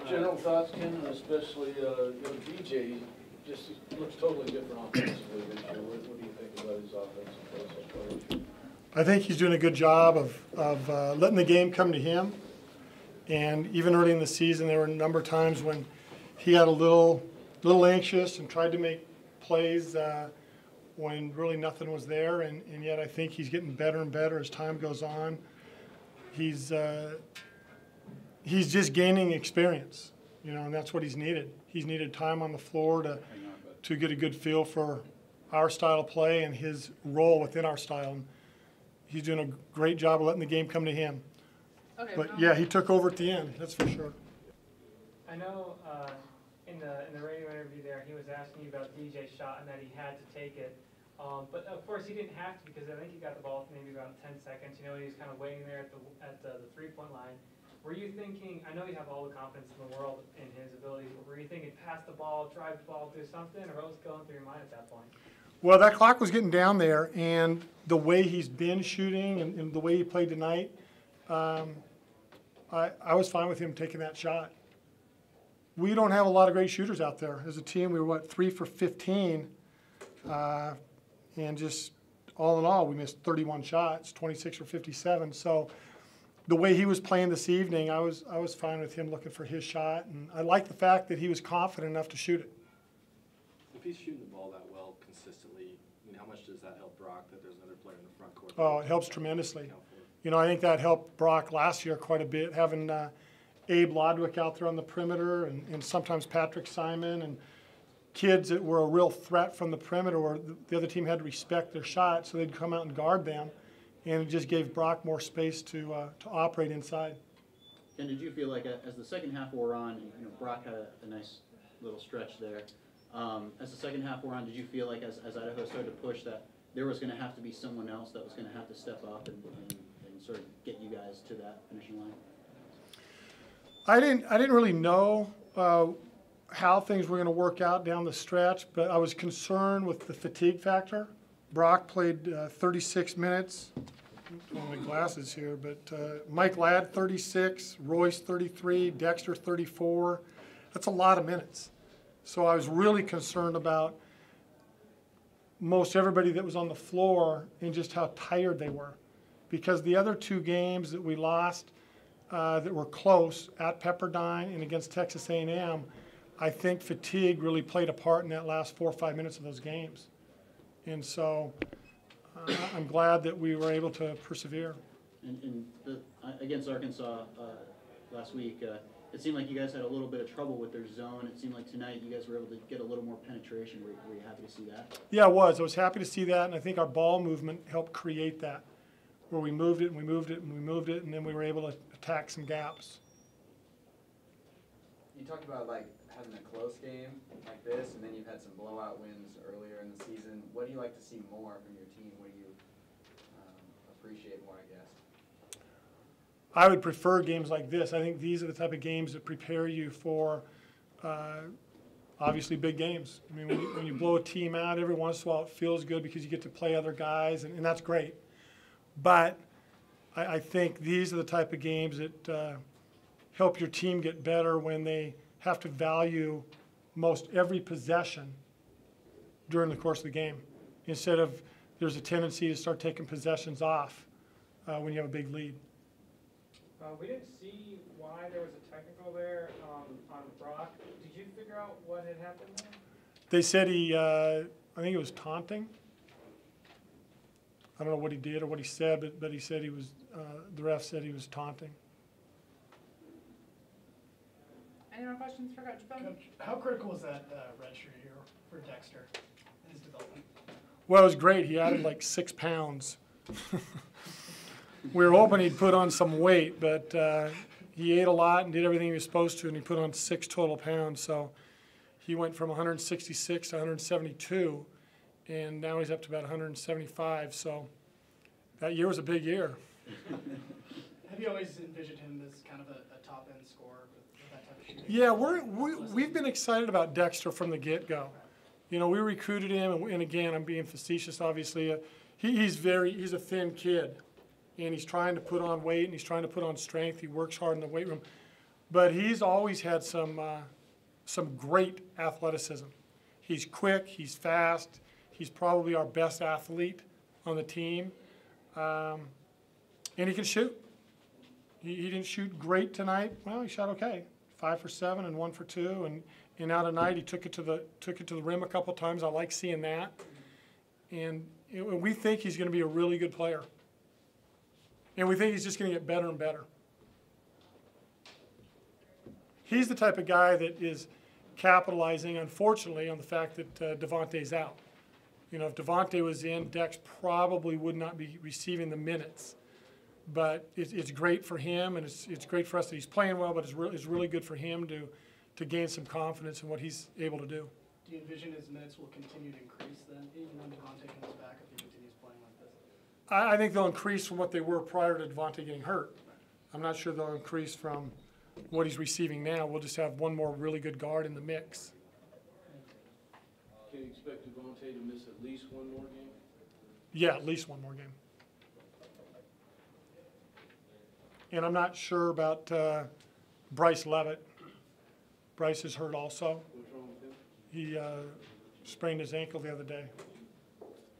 General thoughts, Ken, especially DJ, just looks totally different offensively this year. What do you think about his offensive play? I think he's doing a good job of letting the game come to him. And even early in the season, there were a number of times when he got a little anxious and tried to make plays when really nothing was there. And yet I think he's getting better and better as time goes on. He's just gaining experience, and that's what he's needed. He's needed time on the floor to get a good feel for our style of play and his role within our style. And he's doing a great job of letting the game come to him. Okay, but yeah, he took over at the end, that's for sure. I know in the radio interview there, he was asking you about DJ's shot and that he had to take it. But of course he didn't have to, because I think he got the ball for maybe about 10 seconds. He was kind of waiting there at the three-point line. Were you thinking, I know you have all the confidence in the world in his abilities, but were you thinking pass the ball, drive the ball, do something, or what was going through your mind at that point? Well, that clock was getting down there, and the way he's been shooting and the way he played tonight, I was fine with him taking that shot. We don't have a lot of great shooters out there. As a team, we were, 3 for 15, and just all in all, we missed 31 shots, 26 for 57. So the way he was playing this evening, I was fine with him looking for his shot, and I like the fact that he was confident enough to shoot it. If he's shooting the ball that well consistently, how much does that help Brock that there's another player in the front court? Oh, it helps tremendously. I think that helped Brock last year quite a bit, having Abe Lodwick out there on the perimeter and sometimes Patrick Simon and kids that were a real threat from the perimeter where the other team had to respect their shot, so they'd come out and guard them, and it just gave Brock more space to operate inside. And did you feel like as the second half wore on, Brock had a nice little stretch there. As the second half wore on, did you feel like as Idaho started to push that there was going to have to be someone else that was going to have to step up and sort of get you guys to that finishing line? I didn't really know how things were going to work out down the stretch, but I was concerned with the fatigue factor. Brock played 36 minutes. My glasses here, but Mike Ladd 36, Royce 33, Dexter 34. That's a lot of minutes. So I was really concerned about most everybody that was on the floor and just how tired they were. Because the other 2 games that we lost that were close at Pepperdine and against Texas A&M, I think fatigue really played a part in that last 4 or 5 minutes of those games. And so I'm glad that we were able to persevere. Against Arkansas last week, it seemed like you guys had a little bit of trouble with their zone. It seemed like tonight you guys were able to get a little more penetration. Were you happy to see that? Yeah, I was happy to see that, and I think our ball movement helped create that, where we moved it and we moved it and we moved it, and then we were able to attack some gaps. You talked about having a close game like this, and then you've had some blowout wins earlier in the season. What do you like to see more from your team? What do you appreciate more, I guess? I would prefer games like this. I think these are the type of games that prepare you for obviously big games. I mean, when you blow a team out every once in a while, it feels good because you get to play other guys, and that's great. But I think these are the type of games that help your team get better when they have to value most every possession during the course of the game, instead of there's a tendency to start taking possessions off when you have a big lead. We didn't see why there was a technical there on Brock. Did you figure out what had happened there? They said I think it was taunting. I don't know what he did or what he said, but he said he was, the ref said he was taunting. Any more questions for Coach Ben? Coach, how critical was that redshirt here for Dexter and his development? Well, it was great. He added like 6 pounds. We were hoping he'd put on some weight, but he ate a lot and did everything he was supposed to, and he put on 6 total pounds. So he went from 166 to 172, and now he's up to about 175. So that year was a big year. Have you always envisioned him as kind of a top-end scorer with that type of shooting? Yeah, we've been excited about Dexter from the get-go. We recruited him, and again, I'm being facetious, obviously. He's a thin kid, and he's trying to put on weight, and he's trying to put on strength. He works hard in the weight room. but he's always had some great athleticism. He's quick, he's fast, he's probably our best athlete on the team, and he can shoot. He didn't shoot great tonight. Well, he shot okay, 5 for 7 and 1 for 2, and out of night he took it to the rim a couple times. I like seeing that, and we think he's going to be a really good player, and we think he's just going to get better and better. He's the type of guy that is capitalizing, unfortunately, on the fact that Devontae's out. You know, if Devontae was in, Dex probably would not be receiving the minutes. But it's great for him, and it's great for us that he's playing well, but it's really good for him to gain some confidence in what he's able to do. Do you envision his minutes will continue to increase then, even when Devontae comes back, if he continues playing like this? I think they'll increase from what they were prior to Devontae getting hurt. I'm not sure they'll increase from what he's receiving now. We'll just have one more really good guard in the mix. Can you expect Devontae to miss at least one more game? Yeah, at least one more game. And I'm not sure about Bryce Levitt. Bryce is hurt also. What's wrong with him? He sprained his ankle the other day.